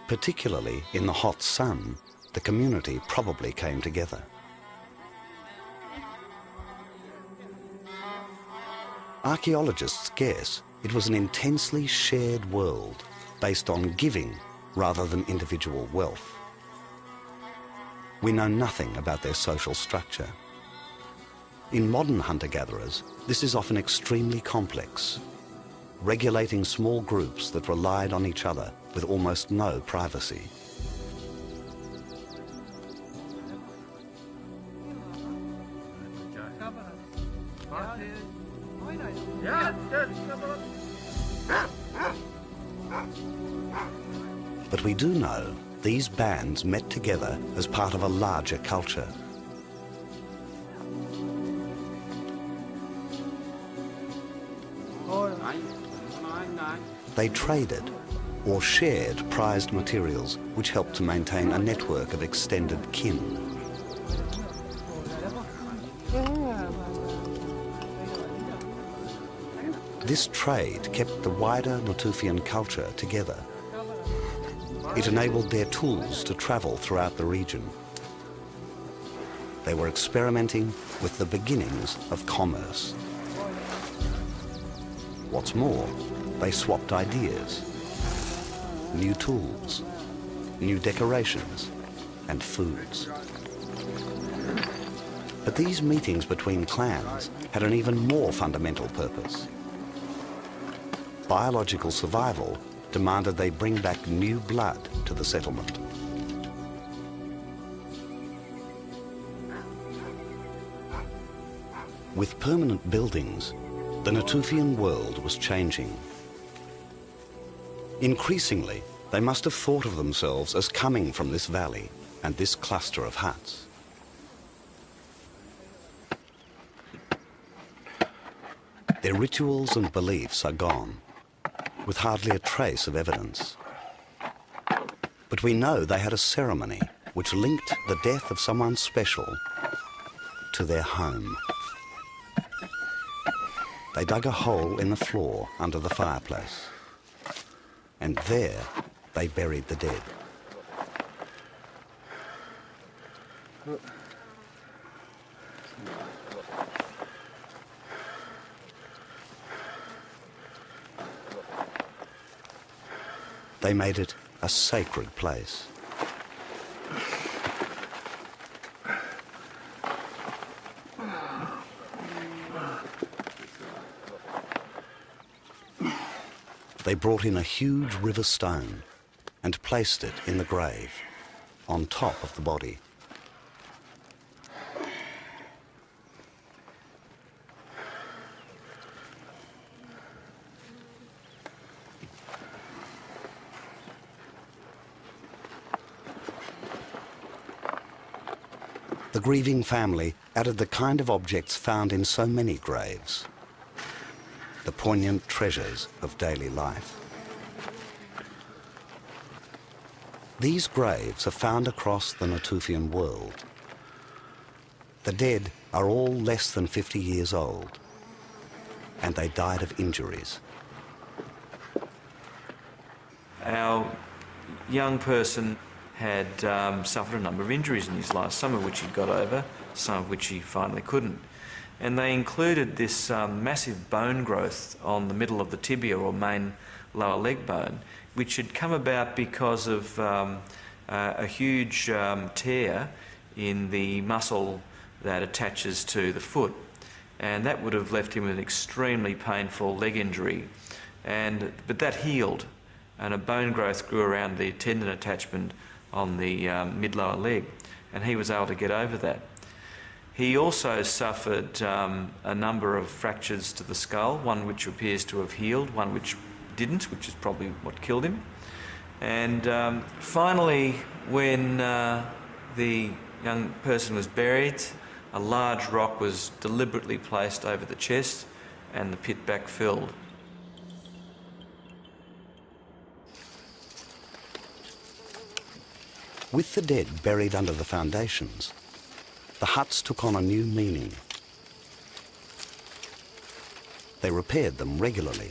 Particularly in the hot sun, the community probably came together. Archaeologists guess it was an intensely shared world based on giving rather than individual wealth. We know nothing about their social structure. In modern hunter-gatherers, this is often extremely complex, regulating small groups that relied on each other with almost no privacy. But we do know these bands met together as part of a larger culture. They traded or shared prized materials which helped to maintain a network of extended kin. This trade kept the wider Natufian culture together. It enabled their tools to travel throughout the region. They were experimenting with the beginnings of commerce. What's more, they swapped ideas, new tools, new decorations, and foods. But these meetings between clans had an even more fundamental purpose. Biological survival demanded they bring back new blood to the settlement. With permanent buildings, the Natufian world was changing. Increasingly, they must have thought of themselves as coming from this valley and this cluster of huts. Their rituals and beliefs are gone, with hardly a trace of evidence. But we know they had a ceremony which linked the death of someone special to their home. They dug a hole in the floor under the fireplace, and there they buried the dead. They made it a sacred place. They brought in a huge river stone and placed it in the grave, on top of the body. The grieving family added the kind of objects found in so many graves, the poignant treasures of daily life. These graves are found across the Natufian world. The dead are all less than 50 years old, and they died of injuries. Our young person had suffered a number of injuries in his life, some of which he'd got over, some of which he finally couldn't. And they included this massive bone growth on the middle of the tibia or main lower leg bone, which had come about because of a huge tear in the muscle that attaches to the foot. And that would have left him with an extremely painful leg injury. But that healed, and a bone growth grew around the tendon attachment on the mid-lower leg, and he was able to get over that. He also suffered a number of fractures to the skull, one which appears to have healed, one which didn't, which is probably what killed him. And finally, when the young person was buried, a large rock was deliberately placed over the chest and the pit backfilled. With the dead buried under the foundations, the huts took on a new meaning. They repaired them regularly.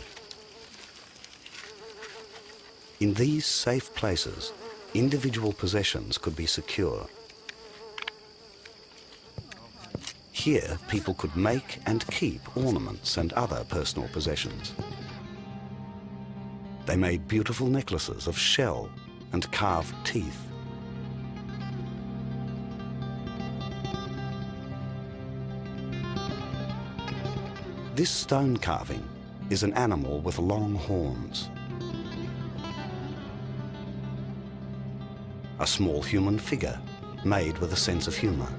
In these safe places, individual possessions could be secure. Here, people could make and keep ornaments and other personal possessions. They made beautiful necklaces of shell and carved teeth. This stone carving is an animal with long horns. A small human figure made with a sense of humour.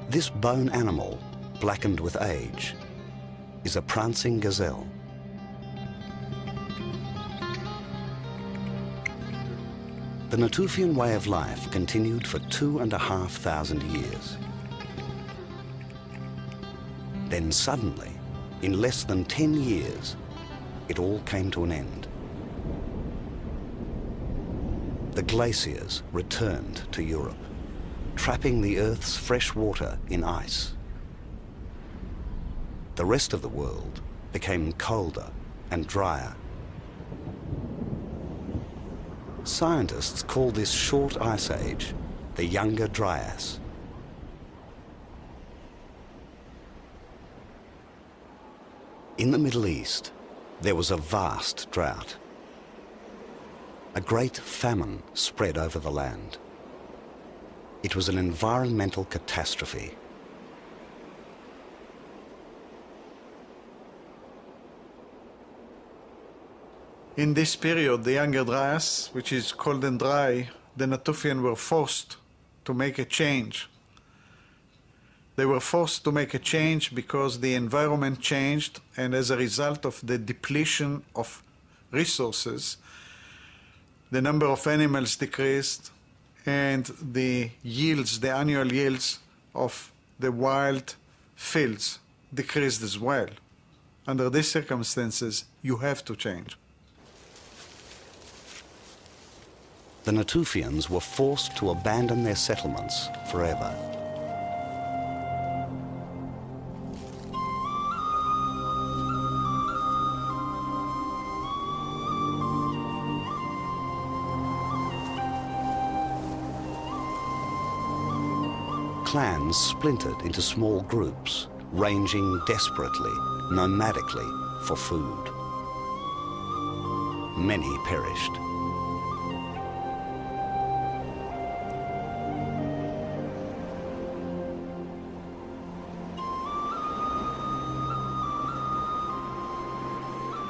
This bone animal, blackened with age, is a prancing gazelle. The Natufian way of life continued for 2,500 years. Then suddenly, in less than 10 years, it all came to an end. The glaciers returned to Europe, trapping the Earth's fresh water in ice. The rest of the world became colder and drier. Scientists call this short ice age the Younger Dryas. In the Middle East, there was a vast drought. A great famine spread over the land. It was an environmental catastrophe. In this period, the Younger Dryas, which is cold and dry, the Natufian were forced to make a change. They were forced to make a change because the environment changed, and as a result of the depletion of resources, the number of animals decreased, and the yields, the annual yields of the wild fields decreased as well. Under these circumstances, you have to change. The Natufians were forced to abandon their settlements forever. Clans splintered into small groups, ranging desperately, nomadically, for food. Many perished.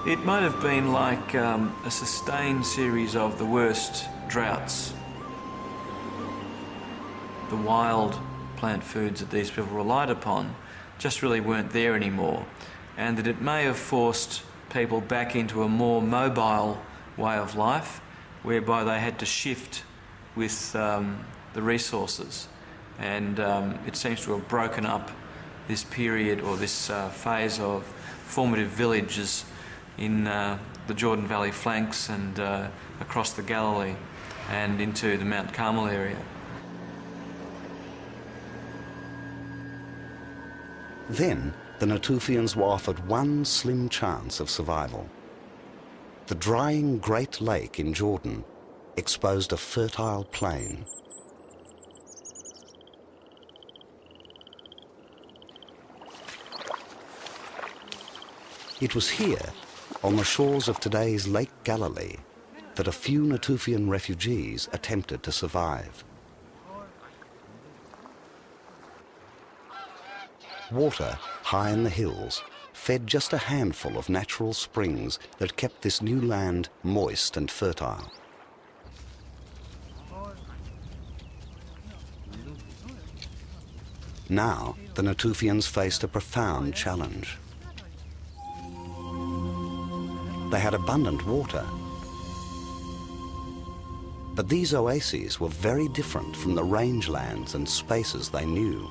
It might have been like a sustained series of the worst droughts. The wild plant foods that these people relied upon just really weren't there anymore, and that it may have forced people back into a more mobile way of life, whereby they had to shift with the resources. And it seems to have broken up this period or this phase of formative villages in the Jordan Valley flanks and across the Galilee and into the Mount Carmel area. Then the Natufians were offered one slim chance of survival. The drying Great Lake in Jordan exposed a fertile plain. It was here, on the shores of today's Lake Galilee, that a few Natufian refugees attempted to survive. Water, high in the hills, fed just a handful of natural springs that kept this new land moist and fertile. Now, the Natufians faced a profound challenge. They had abundant water, but these oases were very different from the rangelands and spaces they knew.